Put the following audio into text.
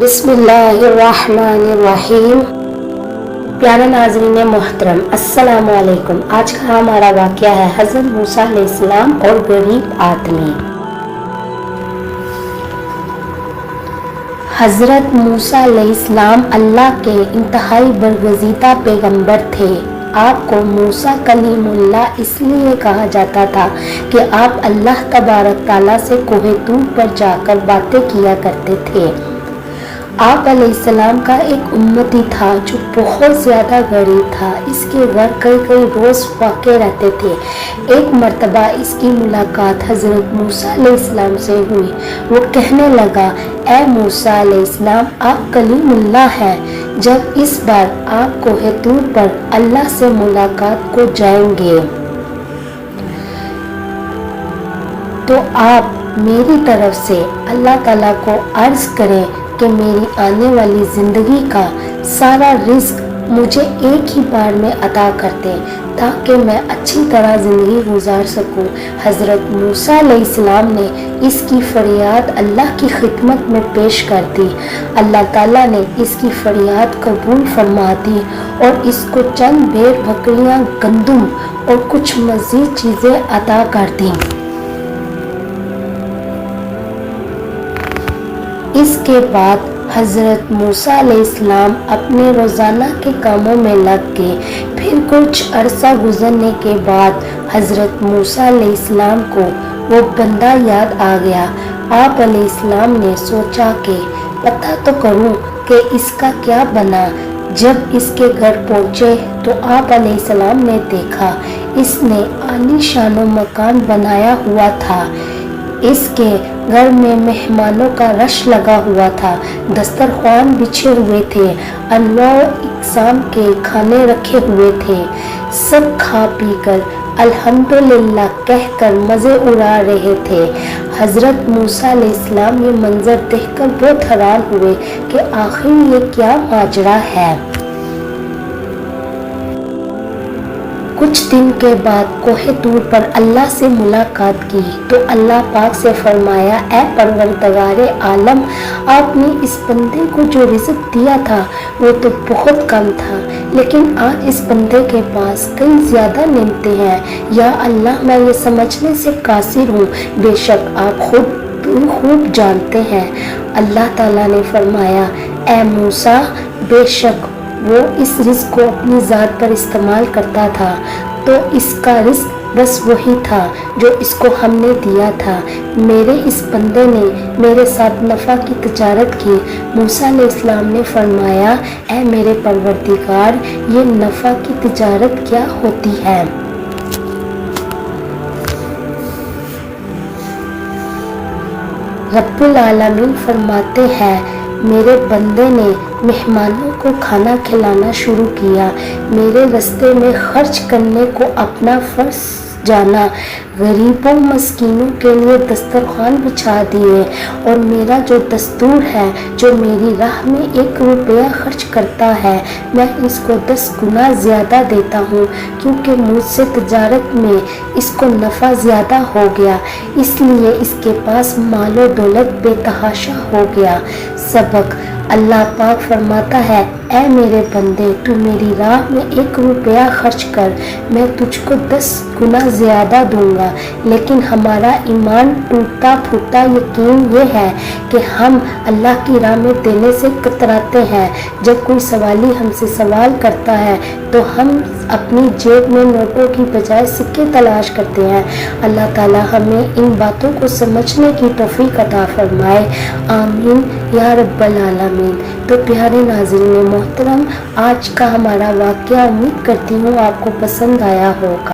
بسم اللہ الرحمن الرحیم۔ پیارے ناظرین محترم، السلام علیکم۔ آج کا ہمارا واقعہ ہے حضرت موسیٰ علیہ السلام اور غریب آدمی۔ حضرت موسیٰ علیہ السلام اللہ کے انتہائی برگزیدہ پیغمبر تھے۔ آپ کو موسیٰ کلیم اللہ اس لیے کہا جاتا تھا کہ آپ اللہ تبارک تعالیٰ سے کوہ طور پر جا کر باتیں کیا کرتے تھے۔ آپ علیہ السلام کا ایک امتی تھا جو بہت زیادہ غریب تھا۔ اس کے گھر کئی روز واقع رہتے تھے۔ ایک مرتبہ اس کی ملاقات حضرت موسیٰ علیہ السلام سے ہوئی۔ وہ کہنے لگا، اے موسیٰ علیہ السلام، آپ کلیم اللہ ہیں۔ جب اس بار آپ کوہ طور پر اللہ سے ملاقات کو جائیں گے تو آپ میری طرف سے اللہ تعالیٰ کو عرض کریں کہ میری آنے والی زندگی کا سارا رزق مجھے ایک ہی بار میں عطا کر دیں تاکہ میں اچھی طرح زندگی گزار سکوں۔ حضرت موسیٰ علیہ السلام نے اس کی فریاد اللہ کی خدمت میں پیش کر دی۔ اللہ تعالیٰ نے اس کی فریاد قبول فرما دی اور اس کو چند بھیڑ بکریاں، گندم اور کچھ مزید چیزیں عطا کر دیں۔ اس کے بعد حضرت موسیٰ علیہ السلام اپنے روزانہ کے کاموں میں لگ گئے۔ پھر کچھ عرصہ گزرنے کے بعد حضرت موسیٰ علیہ السلام کو وہ بندہ یاد آ گیا۔ آپ علیہ السلام نے سوچا کہ پتہ تو کروں کہ اس کا کیا بنا۔ جب اس کے گھر پہنچے تو آپ علیہ السلام نے دیکھا اس نے عالی شان و مکان بنایا ہوا تھا۔ اس کے گھر میں مہمانوں کا رش لگا ہوا تھا، دسترخوان بچھے ہوئے تھے، انواع و اقسام کے کھانے رکھے ہوئے تھے۔ سب کھا پی کر الحمدللہ کہہ کر مزے اڑا رہے تھے۔ حضرت موسیٰ علیہ السلام یہ منظر دیکھ کر بہت حیران ہوئے کہ آخر یہ کیا ماجرا ہے۔ کچھ دن کے بعد کوہ طور پر اللہ سے ملاقات کی تو اللہ پاک سے فرمایا، اے پروردگار عالم، آپ نے اس بندے کو جو رزق دیا تھا وہ تو بہت کم تھا، لیکن آج اس بندے کے پاس کئی زیادہ نعمتیں ہیں۔ یا اللہ، میں یہ سمجھنے سے قاصر ہوں، بے شک آپ خود خوب جانتے ہیں۔ اللہ تعالیٰ نے فرمایا، اے موسیٰ، بے شک وہ اس رزق کو اپنی ذات پر استعمال کرتا تھا تو اس کا رزق بس وہی تھا جو اس کو ہم نے دیا تھا۔ میرے اس بندے نے میرے ساتھ نفع کی تجارت کی۔ موسیٰ علیہ السلام نے فرمایا، اے میرے پروردگار، یہ نفع کی تجارت کیا ہوتی ہے؟ رب العالمین فرماتے ہیں، میرے بندے نے مہمانوں کو کھانا کھلانا شروع کیا، میرے راستے میں خرچ کرنے کو اپنا فرض جانا، غریبوں مسکینوں کے لیے دسترخوان بچھا دیے، اور میرا جو دستور ہے، جو میری راہ میں 1 روپیہ خرچ کرتا ہے، میں اس کو 10 گنا زیادہ دیتا ہوں، کیونکہ مجھ سے تجارت میں اس کو نفع زیادہ ہو گیا، اس لیے اس کے پاس مال و دولت بے تحاشا ہو گیا۔ سبق: اللہ پاک فرماتا ہے، اے میرے بندے، تو میری راہ میں 1 روپیہ خرچ کر، میں تجھ کو 10 گنا زیادہ دوں گا۔ لیکن ہمارا ایمان ٹوٹا پھوٹا یقین یہ ہے کہ ہم اللہ کی راہ میں دینے سے کتراتے ہیں۔ جب کوئی سوالی ہم سے سوال کرتا ہے تو ہم اپنی جیب میں نوٹوں کی بجائے سکے تلاش کرتے ہیں۔ اللہ تعالیٰ ہمیں ان باتوں کو سمجھنے کی توفیق عطا فرمائے، آمین یا رب العالمین۔ تو پیارے ناظرین محترم، آج کا ہمارا واقعہ امید کرتی ہوں آپ کو پسند آیا ہوگا۔